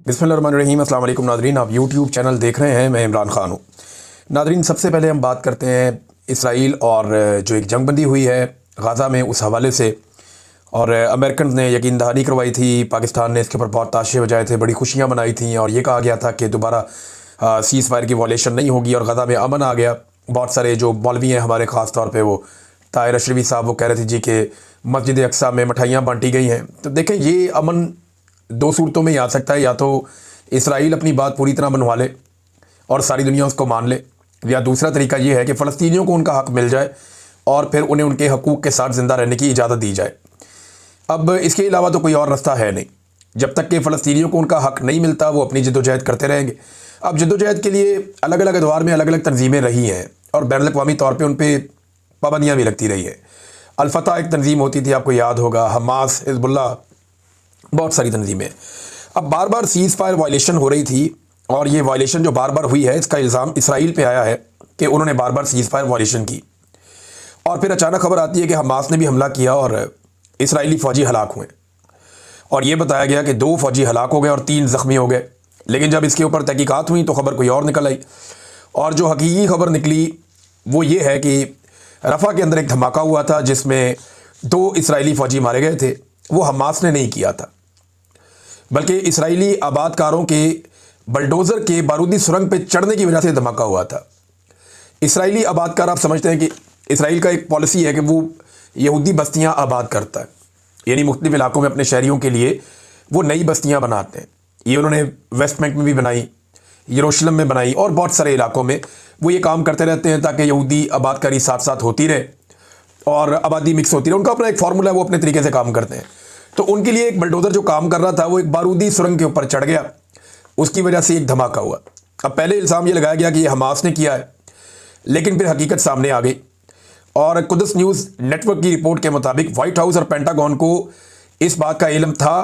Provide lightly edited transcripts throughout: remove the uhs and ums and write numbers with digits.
बिस्मिल्लाहिर्रहमानिर्रहीम। अस्सलाम वालेकुम नादरीन, आप यूट्यूब चैनल देख रहे हैं। मैं इमरान ख़ान हूँ। नादरीन, सबसे पहले हम बात करते हैं इसराइल और जो एक जंग बंदी हुई है गाज़ा में उस हवाले से। और अमेरिकन ने यकीन दहानी करवाई थी, पाकिस्तान ने इसके ऊपर बहुत ताशे बजाए थे, बड़ी खुशियाँ मनाई थी और ये कहा गया था कि दोबारा सीज़ फायर की वॉलेशन नहीं होगी और गाज़ा में अमन आ गया। बहुत सारे जो मौलवी हैं हमारे ख़ास तौर पर, वो ताहिर अशरफी साहब, वो कह रहे थे जी कि मस्जिद अक्सा में मिठाइयाँ बांटी गई हैं। तो देखें, ये अमन दो सूरतों में ही आ सकता है। या तो इसराइल अपनी बात पूरी तरह मनवा ले और सारी दुनिया उसको मान ले, या दूसरा तरीका ये है कि फ़लस्तीनियों को उनका हक़ मिल जाए और फिर उन्हें उनके हकूक़ के साथ ज़िंदा रहने की इजाज़त दी जाए। अब इसके अलावा तो कोई और रास्ता है नहीं। जब तक कि फ़लस्तीनियों को उनका हक़ नहीं मिलता, वो अपनी जद्दोजहद करते रहेंगे। अब जद्दोजहद के लिए अलग अलग अदवार में अलग अलग तंजीमें रही हैं और बैनुल अक़वामी तौर पर उन पर पाबंदियाँ भी लगती रही है। अल-फतह एक तंजीम होती थी, आपको याद होगा, हमास, हिज़्बुल्लाह, बहुत सारी तंजीमें। अब बार बार सीज़ फायर वायलेशन हो रही थी और ये वायलेशन जो बार बार हुई है, इसका इल्ज़ाम इसराइल पे आया है कि उन्होंने बार बार सीज़ फायर वायलेशन की। और फिर अचानक खबर आती है कि हमास ने भी हमला किया और इसराइली फ़ौजी हलाक हुए। और ये बताया गया कि 2 फ़ौजी हलाक हो गए और 3 ज़ख्मी हो गए। लेकिन जब इसके ऊपर तहकीकात हुई तो ख़बर कोई और निकल आई। और जो हकीकी खबर निकली वो ये है कि रफ़ा के अंदर एक धमाका हुआ था जिसमें 2 इसराइली फ़ौजी मारे गए थे। वो हमास ने नहीं किया था, बल्कि इसराइली आबादकारों के बलडोज़र के बारूदी सुरंग पे चढ़ने की वजह से धमाका हुआ था। इसराइली आबादकार, आप समझते हैं कि इसराइल का एक पॉलिसी है कि वो यहूदी बस्तियां आबाद करता है, यानी मुख्तलिफ इलाकों में अपने शहरियों के लिए वो नई बस्तियां बनाते हैं। ये उन्होंने वेस्ट बैंक में भी बनाई, यरूशलेम में बनाई और बहुत सारे इलाकों में वो ये काम करते रहते हैं ताकि यहूदी आबादकारी साथ साथ होती रहे और आबादी मिक्स होती रहे। उनका अपना एक फार्मूला है, वो अपने तरीके से काम करते हैं। तो उनके लिए एक बलडोज़र जो काम कर रहा था वो एक बारूदी सुरंग के ऊपर चढ़ गया, उसकी वजह से एक धमाका हुआ। अब पहले इल्ज़ाम ये लगाया गया कि ये हमास ने किया है, लेकिन फिर हकीकत सामने आ गई। और कुदस न्यूज़ नेटवर्क की रिपोर्ट के मुताबिक वाइट हाउस और पेंटागन को इस बात का इल्म था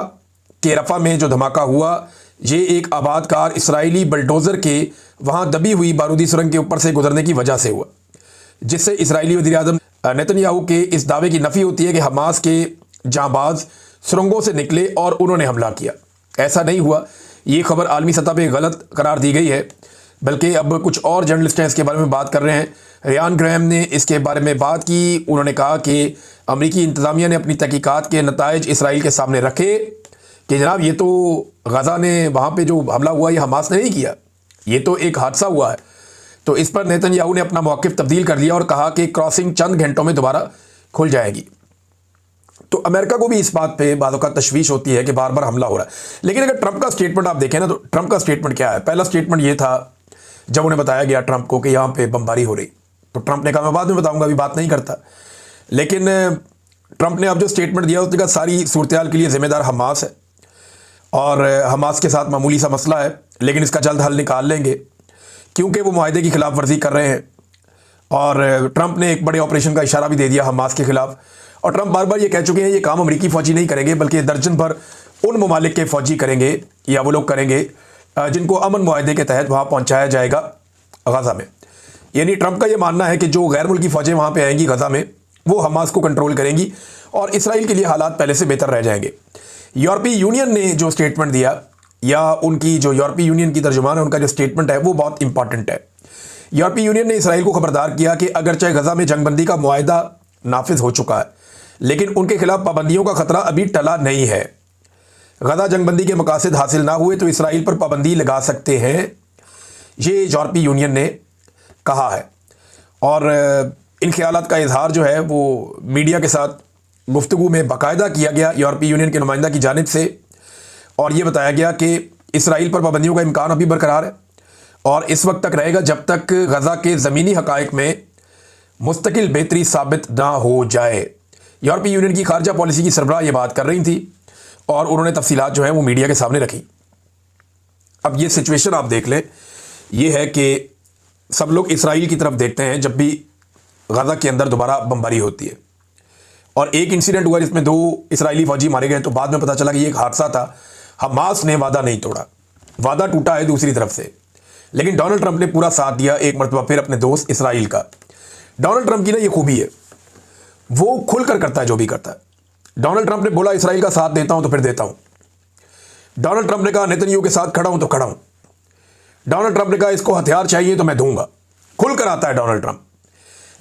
कि रफ़ा में जो धमाका हुआ ये एक आबादकार इसराइली बलडोज़र के वहाँ दबी हुई बारूदी सुरंग के ऊपर से गुजरने की वजह से हुआ, जिससे इसराइली वज़ीर-ए-आज़म नेतन्याहू के इस दावे की नफ़ी होती है कि हमास के जांबाज सुरंगों से निकले और उन्होंने हमला किया। ऐसा नहीं हुआ। ये खबर आलमी सतह पे गलत करार दी गई है, बल्कि अब कुछ और जर्नलिस्ट हैं इसके बारे में बात कर रहे हैं। रियान ग्रैहम ने इसके बारे में बात की। उन्होंने कहा कि अमरीकी इंतज़ामिया ने अपनी तहकीकात के नताइज इसराइल के सामने रखे कि जनाब ये तो गाज़ा ने वहाँ पे जो हमला हुआ ये हमास ने नहीं किया, ये तो एक हादसा हुआ है। तो इस पर नेतन्याहू ने अपना मौक़िफ़ तब्दील कर लिया और कहा कि क्रॉसिंग चंद घंटों में दोबारा खुल जाएगी। तो अमेरिका को भी इस बात पे बातों का तशवीश होती है कि बार बार हमला हो रहा है। लेकिन अगर ट्रंप का स्टेटमेंट आप देखें ना, तो ट्रंप का स्टेटमेंट क्या है? पहला स्टेटमेंट ये था जब उन्हें बताया गया ट्रंप को कि यहाँ पे बमबारी हो रही, तो ट्रंप ने कहा मैं बाद में बताऊंगा, अभी बात नहीं करता। लेकिन ट्रंप ने अब जो स्टेटमेंट दिया उसने कहा सारी सूरत हाल के लिए ज़िम्मेदार हमास है और हमास के साथ मामूली सा मसला है, लेकिन इसका जल्द हल निकाल लेंगे क्योंकि वो मुआहदे की खिलाफ वर्जी कर रहे हैं। और ट्रंप ने एक बड़े ऑपरेशन का इशारा भी दे दिया हमास के खिलाफ। और ट्रंप बार बार ये कह चुके हैं ये काम अमेरिकी फ़ौजी नहीं करेंगे, बल्कि दर्जन भर उन ममालिक के फ़ौजी करेंगे या वो लोग करेंगे जिनको अमन मुआहदे के तहत वहाँ पहुँचाया जाएगा गाज़ा में। यानी ट्रंप का ये मानना है कि जो गैर मुल्की फ़ौजें वहाँ पे आएंगी गाज़ा में, वो हमास को कंट्रोल करेंगी और इसराइल के लिए हालात पहले से बेहतर रह जाएंगे। यूरोपीय यूनियन ने जो स्टेटमेंट दिया, या उनकी जो यूरोपीय यूनियन की तर्जुमान है, उनका जो स्टेटमेंट है वो बहुत इंपॉर्टेंट है। यूरोपीय यूनियन ने इसराइल को खबरदार किया कि अगरचे गाज़ा में जंगबंदी का मुआहदा नाफिज हो चुका है, लेकिन उनके खिलाफ पाबंदियों का खतरा अभी टला नहीं है। गाज़ा जंगबंदी के मकासद हासिल ना हुए तो इसराइल पर पाबंदी लगा सकते हैं, ये यूरोपीय यूनियन ने कहा है। और इन ख्यालात का इजहार जो है वो मीडिया के साथ गुफ्तगू में बाकायदा किया गया यूरोपीय यूनियन के नुमाइंदा की जानिब से, और ये बताया गया कि इसराइल पर पाबंदियों का इम्कान अभी बरकरार है और इस वक्त तक रहेगा जब तक गाज़ा के ज़मीनी हक़ाइक़ में मुस्तकिल बेहतरी साबित ना हो जाए। यूरोपीय यूनियन की खारजा पॉलिसी की सरबराह ये बात कर रही थी और उन्होंने तफसीलात जो हैं वो मीडिया के सामने रखी। अब ये सिचुएशन आप देख लें, ये है कि सब लोग इसराइल की तरफ देखते हैं जब भी गाज़ा के अंदर दोबारा बमबारी होती है। और एक इंसिडेंट हुआ जिसमें 2 इसराइली फ़ौजी मारे गए, तो बाद में पता चला कि ये एक हादसा था। हमास ने वादा नहीं तोड़ा, वादा टूटा है दूसरी तरफ से। लेकिन डोनाल्ड ट्रंप ने पूरा साथ दिया एक मरतबा फिर अपने दोस्त इसराइल का। डोनाल्ड ट्रंप की ना ये खूबी है, वो खुलकर करता है जो भी करता है। डोनाल्ड ट्रंप ने बोला इसराइल का साथ देता हूं तो फिर देता हूं। डोनाल्ड ट्रंप ने कहा नेतन्याहू के साथ खड़ा हूं तो खड़ा हूं। डोनाल्ड ट्रंप ने कहा इसको हथियार चाहिए तो मैं दूंगा, खुलकर आता है डोनाल्ड ट्रंप।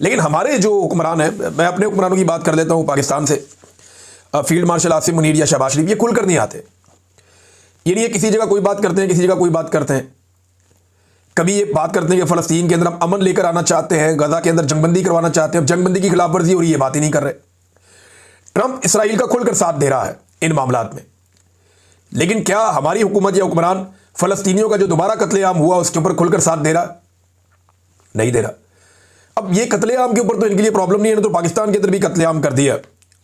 लेकिन हमारे जो हुक्मरान हैं, मैं अपने हुक्मरानों की बात कर लेता हूं पाकिस्तान से, फील्ड मार्शल आसिम मुनीर या शहबाज शरीफ, ये खुलकर नहीं आते। ये नहीं है किसी जगह कोई बात करते हैं, किसी जगह कोई बात करते हैं। कभी ये बात करते हैं कि फ़लस्तीन के अंदर हम अमन लेकर आना चाहते हैं, गजा के अंदर जंगबंदी करवाना चाहते हैं, अब जंगबंदी की खिलाफवर्जी हो रही है, बात ही नहीं कर रहे। ट्रंप इसराइल का खुलकर साथ दे रहा है इन मामलात में। लेकिन क्या हमारी हुकूमत या हुक्मरान फ़लस्तीनियों का जो दोबारा कत्लेआम हुआ उसके ऊपर खुलकर साथ दे रहा? नहीं दे रहा। अब ये कत्लेआम के ऊपर तो इनके लिए प्रॉब्लम नहीं है, तो पाकिस्तान के अंदर भी कत्लेआम कर दिया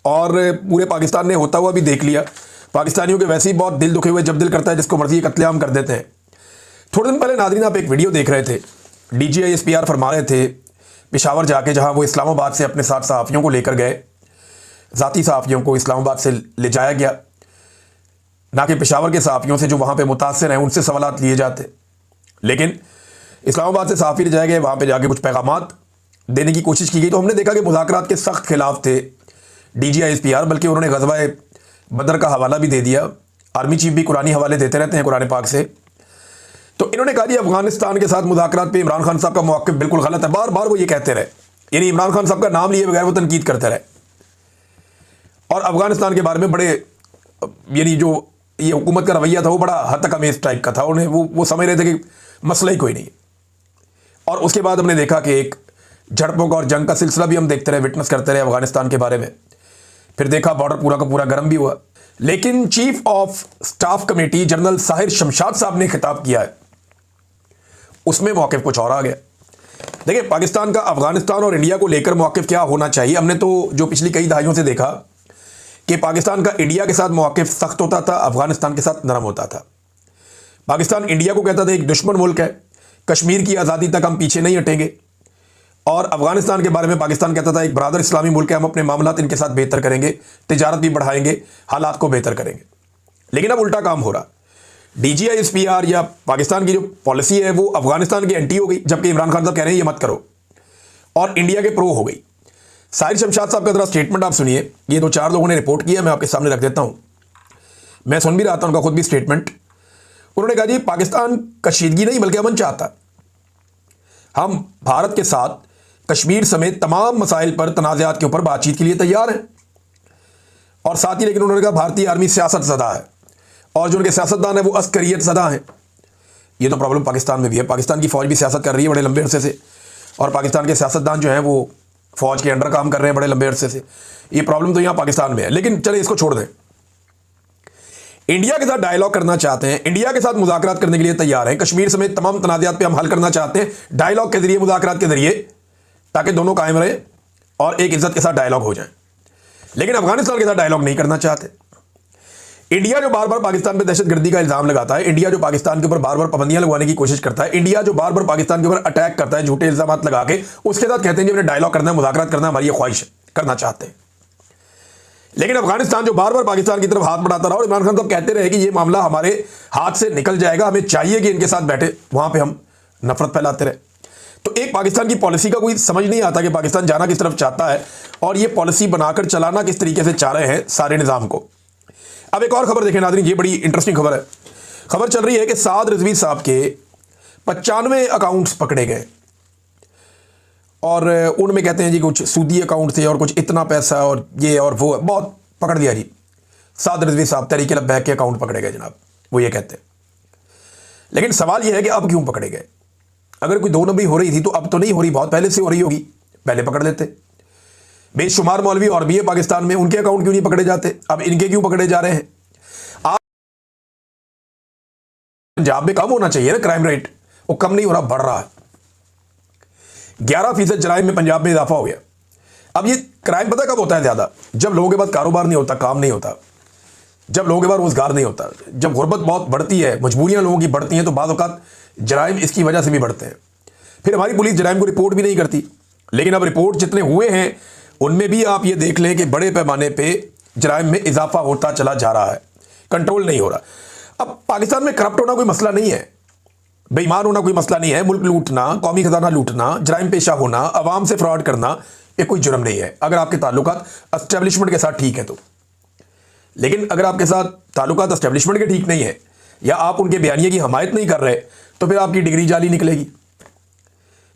और पूरे पाकिस्तान ने होता हुआ भी देख लिया। पाकिस्तानियों के वैसे ही बहुत दिल दुखे हुए, जब दिल करता है जिसको मर्जी कत्लेआम कर देते हैं। थोड़े दिन पहले नाज़रीन आप एक वीडियो देख रहे थे, DGI SPR फरमा रहे थे पेशावर जाके, जहां वो इस्लामाबाद से अपने साथ सहाफ़ियों को लेकर गए, ज़ाती सहाफ़ियों को इस्लामाबाद से ले जाया गया, ना कि पेशावर के सहाफ़ियों से जो वहाँ पे मुतासर हैं उनसे सवालात लिए जाते। लेकिन इस्लामाबाद से सहाफ़ी ले जाए गए, वहाँ पे जाके कुछ पैगामात देने की कोशिश की गई, तो हमने देखा कि मुज़ाकरात के सख्त खिलाफ थे DGI SPR, बल्कि उन्होंने ग़ज़वा बदर का हवाला भी दे दिया। आर्मी चीफ भी कुरानी हवाले देते रहते हैं कुरान पाक से। तो इन्होंने कहा जी अफगानिस्तान के साथ मुज़ाकरात पे इमरान खान साहब का मौक़िफ़ बिल्कुल गलत है। बार बार वो ये कहते रहे, यानी इमरान खान साहब का नाम लिए बगैर वो तनकीद करते रहे और अफगानिस्तान के बारे में बड़े, यानी जो ये हुकूमत का रवैया था वो बड़ा हद तक अमेज़ टाइप का था। उन्हें वो समझ रहे थे कि मसला ही कोई नहीं। और उसके बाद हमने देखा कि एक झड़पों का और जंग का सिलसिला भी हम देखते रहे, विटनेस करते रहे अफगानिस्तान के बारे में। फिर देखा बॉर्डर पूरा का पूरा गर्म भी हुआ। लेकिन chief of staff committee general Sahir Shamshad साहब ने खिताब किया है, उसमें मौक़िफ़ कुछ और आ गया। देखिए पाकिस्तान का अफगानिस्तान और इंडिया को लेकर मौक़िफ़ क्या होना चाहिए, हमने तो जो पिछली कई दहाइयों से देखा कि पाकिस्तान का इंडिया के साथ मौक़िफ़ सख्त होता था, अफगानिस्तान के साथ नरम होता था। पाकिस्तान इंडिया को कहता था एक दुश्मन मुल्क है, कश्मीर की आज़ादी तक हम पीछे नहीं हटेंगे, और अफगानिस्तान के बारे में पाकिस्तान कहता था एक बरादर इस्लामी मुल्क है, हम अपने मामलात इनके साथ बेहतर करेंगे, तिजारत भी बढ़ाएंगे, हालात को बेहतर करेंगे। लेकिन अब उल्टा काम हो रहा। DGI SPR या पाकिस्तान की जो पॉलिसी है वो अफगानिस्तान की एंटी हो गई, जबकि इमरान खान साहब कह रहे हैं ये मत करो, और इंडिया के प्रो हो गई। साहिर शमशाद साहब का जरा स्टेटमेंट आप सुनिए, ये 2-4 लोगों ने रिपोर्ट किया, मैं आपके सामने रख देता हूँ, मैं सुन भी रहा था उनका खुद भी स्टेटमेंट। उन्होंने कहा जी पाकिस्तान कशीदगी नहीं बल्कि अमन चाहता, हम भारत के साथ कश्मीर समेत तमाम मसाइल पर तनाज़ात के ऊपर बातचीत के लिए तैयार हैं। और साथ ही लेकिन उन्होंने कहा भारतीय आर्मी सियासत ज़दा है और जो उनके सियासतदान है वो अस्करियत ज़दा हैं। ये तो प्रॉब्लम पाकिस्तान में भी है, पाकिस्तान की फ़ौज भी सियासत कर रही है बड़े लंबे अरसे से, और पाकिस्तान के सियासतदान जो हैं वो फ़ौज के अंडर काम कर रहे हैं बड़े लंबे अरसे से। ये प्रॉब्लम तो यहाँ पाकिस्तान में है। लेकिन चले इसको छोड़ दें, इंडिया के साथ डायलॉग करना चाहते हैं, इंडिया के साथ मुज़ाकरात करने के लिए तैयार हैं, कश्मीर समेत तमाम तनाज़ात पे हम हल करना चाहते हैं डायलॉग के जरिए, मुज़ाकरात के जरिए, ताकि दोनों कायम रहे और एक इज्जत के साथ डायलॉग हो जाए। लेकिन अफगानिस्तान के साथ डायलॉग नहीं करना चाहते। इंडिया जो बार बार पाकिस्तान पे दहशतगर्दी का इल्ज़ाम लगाता है, इंडिया जो पाकिस्तान के ऊपर बार बार पाबंदियां लगवाने की कोशिश करता है, इंडिया जो बार बार पाकिस्तान के ऊपर अटैक करता है झूठे इल्ज़ाम लगा के, उसके साथ कहते हैं कि डायलॉग करना है, मुज़ाकरात करना है, हमारी ये ख्वाहिश है, करना चाहते हैं। लेकिन अफगानिस्तान जो बार बार पाकिस्तान की तरफ हाथ बढ़ाता रहा और इमरान खान साहब कहते रहे कि ये मामला हमारे हाथ से निकल जाएगा, हमें चाहिए कि इनके साथ बैठे, वहां पे हम नफरत फैलाते रहे। तो एक पाकिस्तान की पॉलिसी का कोई समझ नहीं आता कि पाकिस्तान जाना किस तरफ चाहता है और ये पॉलिसी बनाकर चलाना किस तरीके से चाह रहे हैं सारे निज़ाम को। अब एक और खबर देखें नाज़रीन, ये बड़ी इंटरेस्टिंग खबर है। खबर चल रही है कि साद रिजवी साहब के 95 अकाउंट्स पकड़े गए और उनमें कहते हैं जी कुछ सूदी अकाउंट थे और कुछ इतना पैसा और ये और वो, बहुत पकड़ दिया जी। साद रिजवी साहब तहरीक लब्बैक के अकाउंट पकड़े गए जनाब, वो ये कहते हैं। लेकिन सवाल ये है कि अब क्यों पकड़े गए? अगर कोई 2 नंबरी हो रही थी तो अब तो नहीं हो रही, बहुत पहले से हो रही होगी, पहले पकड़ लेते। बेशुमार मौलवी और भी है पाकिस्तान में, उनके अकाउंट क्यों नहीं पकड़े जाते, अब इनके क्यों पकड़े जा रहे हैं? आप पंजाब में कम होना चाहिए ना क्राइम रेट, वो कम नहीं हो रहा, बढ़ रहा है। 11% जराइम में पंजाब में इजाफा हो गया। अब ये क्राइम पता कब होता है ज़्यादा? जब लोगों के पास कारोबार नहीं होता, काम नहीं होता, जब लोगों के पास रोजगार नहीं होता, जब गुर्बत बहुत बढ़ती है, मजबूरियां लोगों की बढ़ती हैं, तो बाज़ औक़ात जराइम इसकी वजह से भी बढ़ते हैं। फिर हमारी पुलिस जराइम को रिपोर्ट भी नहीं करती। लेकिन अब रिपोर्ट जितने हुए हैं उनमें भी आप ये देख लें कि बड़े पैमाने पे जराइम में इजाफा होता चला जा रहा है, कंट्रोल नहीं हो रहा। अब पाकिस्तान में करप्ट होना कोई मसला नहीं है, बेईमान होना कोई मसला नहीं है, मुल्क लूटना, कौमी खजाना लूटना, जराइम पेशा होना, अवाम से फ्रॉड करना, ये कोई जुर्म नहीं है अगर आपके ताल्लुकात एस्टेब्लिशमेंट के साथ ठीक है तो। लेकिन अगर आपके साथ ताल्लुकात एस्टेब्लिशमेंट के ठीक नहीं है या आप उनके बयानिए की हमायत नहीं कर रहे, तो फिर आपकी डिग्री जाली निकलेगी,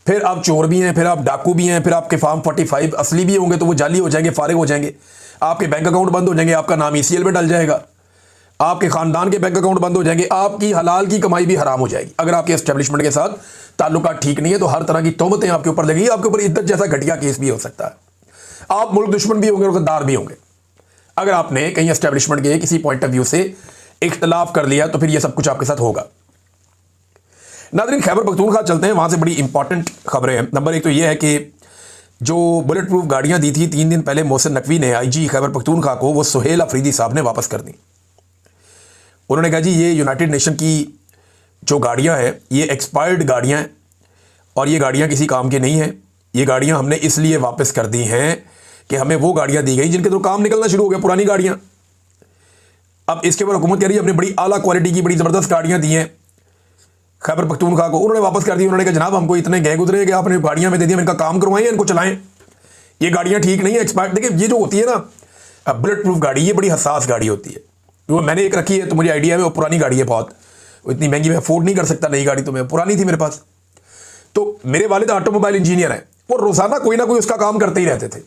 फिर आप चोर भी हैं, फिर आप डाकू भी हैं, फिर आपके फॉर्म 45 असली भी होंगे तो वो जाली हो जाएंगे, फारिग हो जाएंगे, आपके बैंक अकाउंट बंद हो जाएंगे, आपका नाम ECL में डल जाएगा, आपके खानदान के बैंक अकाउंट बंद हो जाएंगे, आपकी हलाल की कमाई भी हराम हो जाएगी। अगर आपके एस्टेब्लिशमेंट के साथ ताल्लुकात ठीक नहीं है तो हर तरह की तोहमतें आपके ऊपर लगेगी, आपके ऊपर इद्दत जैसा घटिया केस भी हो सकता है, आप मुल्क दुश्मन भी होंगे और गद्दार भी होंगे। अगर आपने कहीं एस्टेब्लिशमेंट के किसी पॉइंट ऑफ व्यू से इख्तलाफ कर लिया तो फिर यह सब कुछ आपके साथ होगा। नाज़रीन, खैबर पख्तूनख्वा चलते हैं, वहां से बड़ी इंपॉर्टेंट खबरें हैं। नंबर 1 तो यह है कि जो बुलेट प्रूफ गाड़ियां दी थी 3 दिन पहले मोहसिन नकवी ने IG खैबर पख्तूनख्वा को, वो सुहेल अफरीदी साहब ने वापस कर दी। उन्होंने कहा जी ये यूनाइटेड नेशन की जो गाड़ियां हैं ये एक्सपायर्ड गाड़ियां हैं और ये गाड़ियां किसी काम की नहीं हैं। ये गाड़ियां हमने इसलिए वापस कर दी हैं कि हमें वो गाड़ियां दी गई जिनके तो काम निकलना शुरू हो गया, पुरानी गाड़ियां। अब इसके ऊपर हुकूमत कह रही है हमने बड़ी आला क्वालिटी की बड़ी ज़बरदस्त गाड़ियां दी हैं खैबर पख्तूनख्वा को। उन्होंने वापस कर दी। उन्होंने कहा जनाब हमको इतने गए गुजरे कि आपने गाड़ियां में दे दी, इनका काम करवाएं, इनको चलाएं, ये गाड़ियां ठीक नहीं है, एक्सपायर्ड। देखिए ये जो होती है ना बुलेट प्रूफ गाड़ी, ये बड़ी हसास गाड़ी होती है। वो मैंने एक रखी है तो मुझे आइडिया है, वो पुरानी गाड़ी है बहुत, इतनी महंगी मैं अफोर्ड नहीं कर सकता नई गाड़ी, तो मैं पुरानी थी मेरे पास। तो मेरे वालिद ऑटोमोबाइल इंजीनियर हैं, वो रोज़ाना कोई ना कोई उसका काम करते ही रहते थे।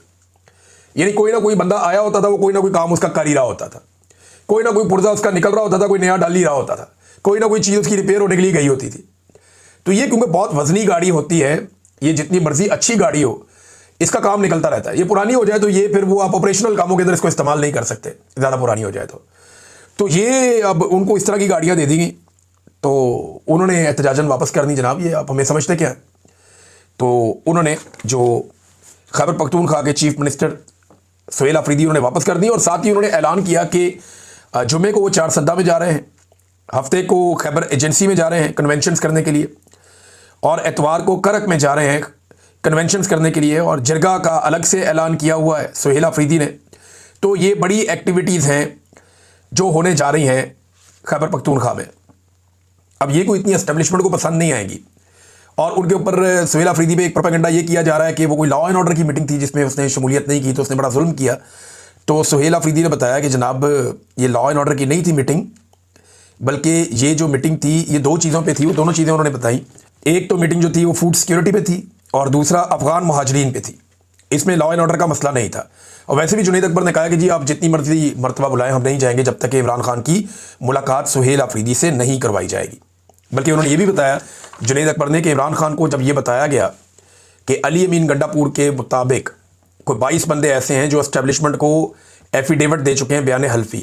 यानी कोई ना कोई बंदा आया होता था, वो कोई ना कोई काम उसका कर ही रहा होता था, कोई ना कोई पुर्जा उसका निकल रहा होता था, कोई नया डाल ही रहा होता था, कोई ना कोई चीज़ उसकी रिपेयर होने के लिए गई होती थी। तो ये क्योंकि बहुत वजनी गाड़ी होती है, ये जितनी मर्जी अच्छी गाड़ी हो इसका काम निकलता रहता है। ये पुरानी हो जाए तो ये फिर वो आप ऑपरेशनल कामों के अंदर इसको इस्तेमाल नहीं कर सकते, ज़्यादा पुरानी हो जाए तो ये अब उनको इस तरह की गाड़ियाँ दे दी गई, तो उन्होंने एहतजाजन वापस कर दी। जनाब ये आप हमें समझते क्या है? तो उन्होंने जो खैबर पख्तूनख्वा के चीफ मिनिस्टर सुहेल अफरीदी उन्होंने वापस कर दी और साथ ही उन्होंने ऐलान किया कि जुमे को वो 4 सद्दा में जा रहे हैं, हफ्ते को खैबर एजेंसी में जा रहे हैं कन्वेंशंस करने के लिए, और एतवार को करक में जा रहे हैं कन्वेंशंस करने के लिए, और जरगा का अलग से ऐलान किया हुआ है सुहेल अफरीदी ने। तो ये बड़ी एक्टिविटीज़ हैं जो होने जा रही हैं खैबर पख्तूनख्वा में। अब ये कोई इतनी एस्टेब्लिशमेंट को पसंद नहीं आएगी और उनके ऊपर सुहेल अफरीदी पे एक प्रोपेगेंडा ये किया जा रहा है कि वो कोई लॉ एंड ऑर्डर की मीटिंग थी जिसमें उसने शमूलियत नहीं की तो उसने बड़ा जुल्म किया। तो सुहेल अफरीदी ने बताया कि जनाब ये लॉ एंड ऑर्डर की नहीं थी मीटिंग, बल्कि ये जो मीटिंग थी ये 2 चीज़ों पे थी, वो दोनों चीज़ें उन्होंने बताई। एक तो मीटिंग जो थी वो फूड सिक्योरिटी पे थी और दूसरा अफगान महाजरीन पे थी। इसमें लॉ एंड ऑर्डर का मसला नहीं था। और वैसे भी जुनैद अकबर ने कहा कि जी आप जितनी मर्जी मरतबा बुलाएं हम नहीं जाएंगे जब तक कि इमरान खान की मुलाकात सुहेल अफरीदी से नहीं करवाई जाएगी। बल्कि उन्होंने ये भी बताया जुनैद अकबर ने कि इमरान खान को जब ये बताया गया कि अली अमीन गंडापुर के मुताबिक कोई 22 बंदे ऐसे हैं जो एस्टेब्लिशमेंट को एफिडेविट दे चुके हैं बयान हल्फी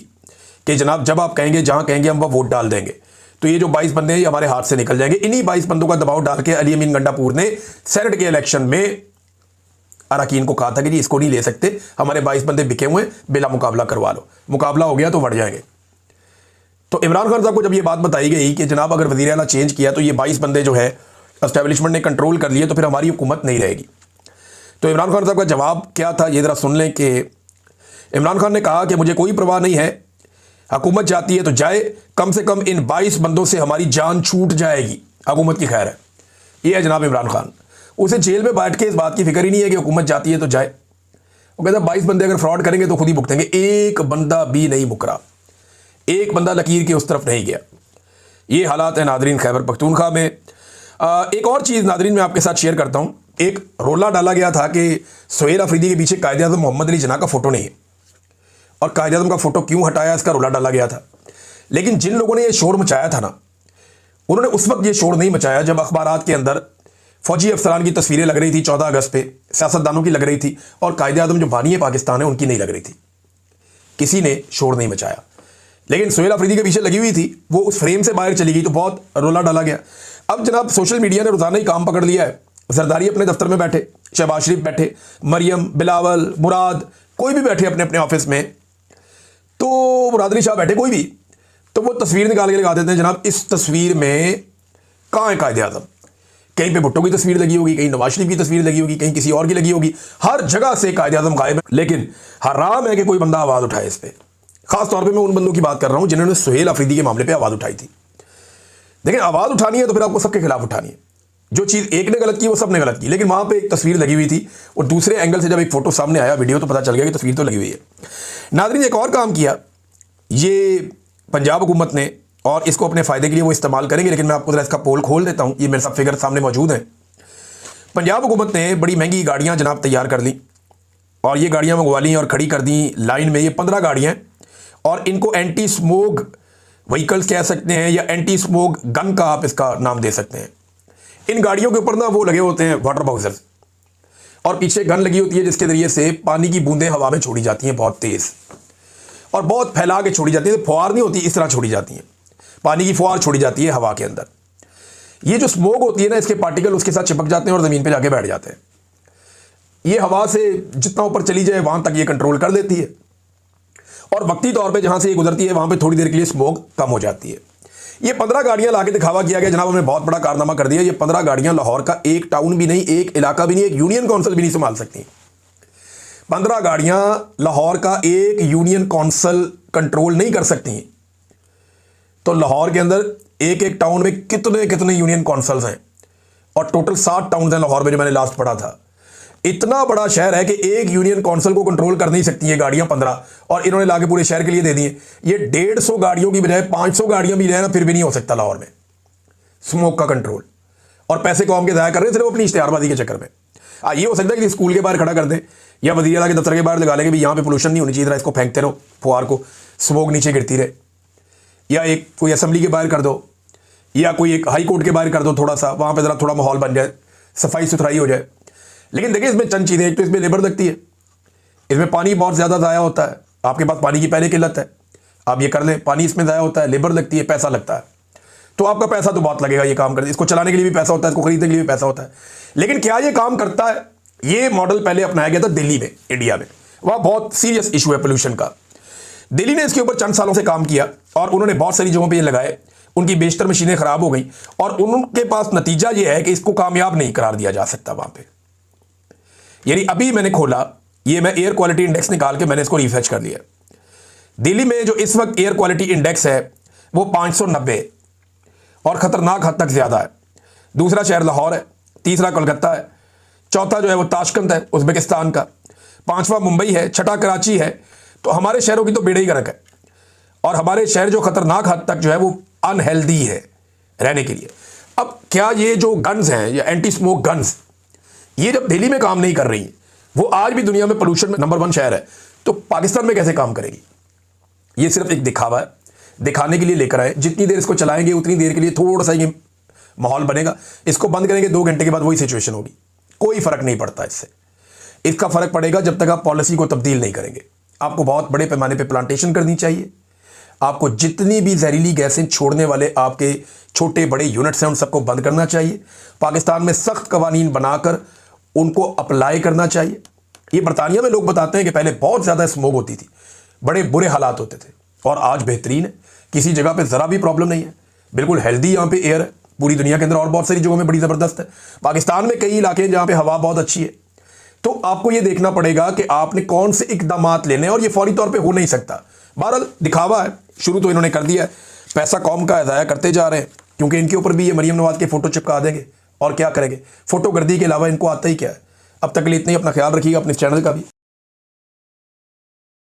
कि जनाब जब आप कहेंगे जहाँ कहेंगे हम वह वोट डाल देंगे, तो ये जो 22 बंदे हैं ये हमारे हाथ से निकल जाएंगे। इन्हीं 22 बंदों का दबाव डाल के अली अमीन गंडापुर ने सेनेट के इलेक्शन में अरकान को कहा था कि जी इसको नहीं ले सकते, हमारे 22 बंदे बिके हुए हैं, बिला मुकाबला करवा लो। मुकाबला हो गया तो बढ़ जाएंगे। तो इमरान खान साहब को जब ये बात बताई गई कि जनाब अगर वज़ीर आला चेंज किया तो ये 22 बंदे जो है एस्टेब्लिशमेंट ने कंट्रोल कर लिए तो फिर हमारी हुकूमत नहीं रहेगी। तो इमरान खान साहब का जवाब क्या था ये ज़रा सुन लें कि इमरान खान ने कहा कि मुझे कोई परवाह नहीं है, हुकूमत जाती है तो जाए, कम से कम इन 22 बंदों से हमारी जान छूट जाएगी, हुकूमत की खैर है। ये है जनाब इमरान खान। उसे जेल में बैठ के इस बात की फिक्र ही नहीं है कि हुकूमत जाती है तो जाए। वो कहता है 22 बंदे अगर फ्रॉड करेंगे तो खुद ही भुगतेंगे। एक बंदा भी नहीं मुकरा, एक बंदा लकीर की उस तरफ नहीं गया। ये हालात है नादरीन खैबर पख्तूनख्वा में। एक और चीज़ नादरीन मैं आपके साथ शेयर करता हूँ। एक रोला डाला गया था कि सुहेल अफरीदी के पीछे कायदे आज़म मोहम्मद अली जिन्ना का फ़ोटो नहीं है और कायदे आज़म का फ़ोटो क्यों हटाया इसका रोला डाला गया था। लेकिन जिन लोगों ने ये शोर मचाया था ना, उन्होंने उस वक्त ये शोर नहीं मचाया जब अखबारात के अंदर फ़ौजी अफसरान की तस्वीरें लग रही थी 14 अगस्त पे, सियासतदानों की लग रही थी और कायदे आज़म जो बानी पाकिस्तान है उनकी नहीं लग रही थी। किसी ने शोर नहीं मचाया। लेकिन सुहेल अफरीदी के पीछे लगी हुई थी, वो उस फ्रेम से बाहर चली गई तो बहुत रोला डाला गया। अब जनाब सोशल मीडिया ने रोज़ाना ही काम पकड़ लिया है। जरदारी अपने दफ्तर में बैठे, शहबाज शरीफ बैठे, मरियम, बिलावल, मुराद, कोई भी बैठे अपने अपने ऑफिस में, तो मुरादरी शाह बैठे, कोई भी, तो वो तस्वीर निकाल के लगा देते हैं जनाब इस तस्वीर में कहाँ है कायदे आज़म। कहीं पे भुट्टो की तस्वीर लगी होगी, कहीं नवाज शरीफ की तस्वीर लगी होगी, कहीं किसी और की लगी होगी, हर जगह से कायदे आज़म गायब है। लेकिन हराम है कि कोई बंदा आवाज़ उठाए इस पर। खास तौर पे मैं उन बंदों की बात कर रहा हूं जिन्होंने सुहेल अफरीदी के मामले पे आवाज़ उठाई थी। देखिए आवाज़ उठानी है तो फिर आपको सबके खिलाफ उठानी है। जो चीज़ एक ने गलत की वो सब ने गलत की। लेकिन वहां पे एक तस्वीर लगी हुई थी और दूसरे एंगल से जब एक फोटो सामने आया वीडियो तो पता चल गया कि तस्वीर तो लगी हुई है। नाज़रीन एक और काम किया ये पंजाब हुकूमत ने, और इसको अपने फ़ायदे के लिए वो इस्तेमाल करेंगे, लेकिन मैं आपको ज़रा इसका पोल खोल देता हूँ। ये मेरे साथ फिगर सामने मौजूद हैं। पंजाब हुकूमत ने बड़ी महंगी गाड़ियाँ जनाब तैयार कर ली और ये गाड़ियाँ मंगवा ली और खड़ी कर दी लाइन में। ये 15 गाड़ियाँ हैं और इनको एंटी स्मोक व्हीकल्स कह सकते हैं या एंटी स्मोक गन का आप इसका नाम दे सकते हैं। इन गाड़ियों के ऊपर ना वो लगे होते हैं वाटर बाउजर्स और पीछे गन लगी होती है जिसके ज़रिए से पानी की बूंदें हवा में छोड़ी जाती हैं बहुत तेज़ और बहुत फैला के छोड़ी जाती है। फुहार नहीं होती, इस तरह छोड़ी जाती हैं, पानी की फुहार छोड़ी जाती है हवा के अंदर। ये जो स्मोक होती है ना, इसके पार्टिकल उसके साथ चिपक जाते हैं और ज़मीन पे जाके बैठ जाते हैं। ये हवा से जितना ऊपर चली जाए वहाँ तक ये कंट्रोल कर देती है और वक्ती तौर पे जहाँ से ये गुजरती है वहाँ पे थोड़ी देर के लिए स्मोक कम हो जाती है। ये 15 गाड़ियाँ लाके दिखावा किया गया, जनाब हमने बहुत बड़ा कारनामा कर दिया। ये 15 गाड़ियाँ लाहौर का एक टाउन भी नहीं, एक इलाका भी नहीं, एक यूनियन काउंसिल भी नहीं संभाल सकती। 15 गाड़ियाँ लाहौर का एक यूनियन काउंसिल कंट्रोल नहीं कर सकती। तो लाहौर के अंदर एक एक टाउन में कितने कितने यूनियन काउंसिल्स हैं और टोटल 7 टाउन हैं लाहौर में, जो मैंने लास्ट पढ़ा था। इतना बड़ा शहर है कि एक यूनियन काउंसिल को कंट्रोल कर नहीं सकती ये गाड़ियां 15, और इन्होंने लाके पूरे शहर के लिए दे दी है। ये 150 गाड़ियों की बजाय 500 गाड़ियां भी जाए ना, फिर भी नहीं हो सकता लाहौर में स्मोक का कंट्रोल। और पैसे कौम के ज़ाया कर रहे हैं सिर्फ अपनी इश्तेहारबाजी के चक्कर में। ये हो सकता है कि स्कूल के बाहर खड़ा कर दें या वज़ीर आला के दफ्तर के बाहर लगा लेंगे भी यहाँ पे पोल्यूशन नहीं होनी चाहिए, इसको फेंकते रहो फुहार को, स्मोक नीचे गिरती रहे। या एक कोई असम्बली के बाहर कर दो या कोई एक हाई कोर्ट के बाहर कर दो, थोड़ा सा वहाँ पे ज़रा थोड़ा माहौल बन जाए, सफाई सुथराई हो जाए। लेकिन देखिए इसमें चंद चीज़ें, एक तो इसमें लेबर लगती है, इसमें पानी बहुत ज़्यादा ज़ाया होता है। आपके पास पानी की पहले किल्लत है, आप ये कर लें, पानी इसमें ज़ाया होता है, लेबर लगती है, पैसा लगता है। तो आपका पैसा तो बहुत लगेगा ये काम करने, इसको चलाने के लिए भी पैसा होता है, इसको खरीदने के लिए भी पैसा होता है। लेकिन क्या ये काम करता है? ये मॉडल पहले अपनाया गया था दिल्ली में, इंडिया में। वहाँ बहुत सीरियस इशू है पोल्यूशन का। दिल्ली ने इसके ऊपर चंद सालों से काम किया और उन्होंने बहुत सारी जगहों पे ये लगाए। उनकी बेशतर मशीनें खराब हो गई और उनके पास नतीजा ये है कि इसको कामयाब नहीं करार दिया जा सकता वहाँ पे। यानी अभी मैंने खोला, ये मैं एयर क्वालिटी इंडेक्स निकाल के मैंने इसको रिसर्च कर लिया। दिल्ली में जो इस वक्त एयर क्वालिटी इंडेक्स है वो 590 और ख़तरनाक हद तक ज़्यादा है। दूसरा शहर लाहौर है, तीसरा कोलकाता है, चौथा जो है वो ताशकंद है उज़्बेकिस्तान का, 5वां मुंबई है, छठा कराची है। तो हमारे शहरों की तो बेड़े ही गर्क है और हमारे शहर जो ख़तरनाक हद तक जो है वो अनहेल्दी है रहने के लिए। अब क्या ये जो गन्स हैं या एंटी स्मोक गन्स, ये जब दिल्ली में काम नहीं कर रही, वो आज भी दुनिया में पोल्यूशन में नंबर 1 शहर है, तो पाकिस्तान में कैसे काम करेगी? ये सिर्फ एक दिखावा है, दिखाने के लिए लेकर आए। जितनी देर इसको चलाएंगे उतनी देर के लिए थोड़ा सा ये माहौल बनेगा, इसको बंद करेंगे 2 घंटे के बाद वही सिचुएशन होगी। कोई फ़र्क नहीं पड़ता इससे। इसका फ़र्क पड़ेगा जब तक आप पॉलिसी को तब्दील नहीं करेंगे। आपको बहुत बड़े पैमाने पर प्लांटेशन करनी चाहिए। आपको जितनी भी जहरीली गैसें छोड़ने वाले आपके छोटे बड़े यूनिट्स हैं उन सबको बंद करना चाहिए। पाकिस्तान में सख्त कवानीन बनाकर उनको अप्लाई करना चाहिए। ये बरतानिया में लोग बताते हैं कि पहले बहुत ज़्यादा स्मोक होती थी, बड़े बुरे हालात होते थे, और आज बेहतरीन है। किसी जगह पे ज़रा भी प्रॉब्लम नहीं है, बिल्कुल हेल्दी यहाँ पे एयर है। पूरी दुनिया के अंदर और बहुत सारी जगहों में बड़ी ज़बरदस्त है। पाकिस्तान में कई इलाके हैं जहाँ पे हवा बहुत अच्छी है। तो आपको ये देखना पड़ेगा कि आपने कौन से इकदामात लेने हैं, और ये फौरी तौर पे हो नहीं सकता। बहरहाल दिखावा है, शुरू तो इन्होंने कर दिया है, पैसा कौम का ज़ाया करते जा रहे हैं, क्योंकि इनके ऊपर भी ये मरीम नवाज के फ़ोटो चिपका देंगे और क्या करेंगे। फ़ोटो गर्दी के अलावा इनको आता ही क्या है। अब तक के लिए इतना ही, अपना ख्याल रखिएगा, अपने चैनल का भी।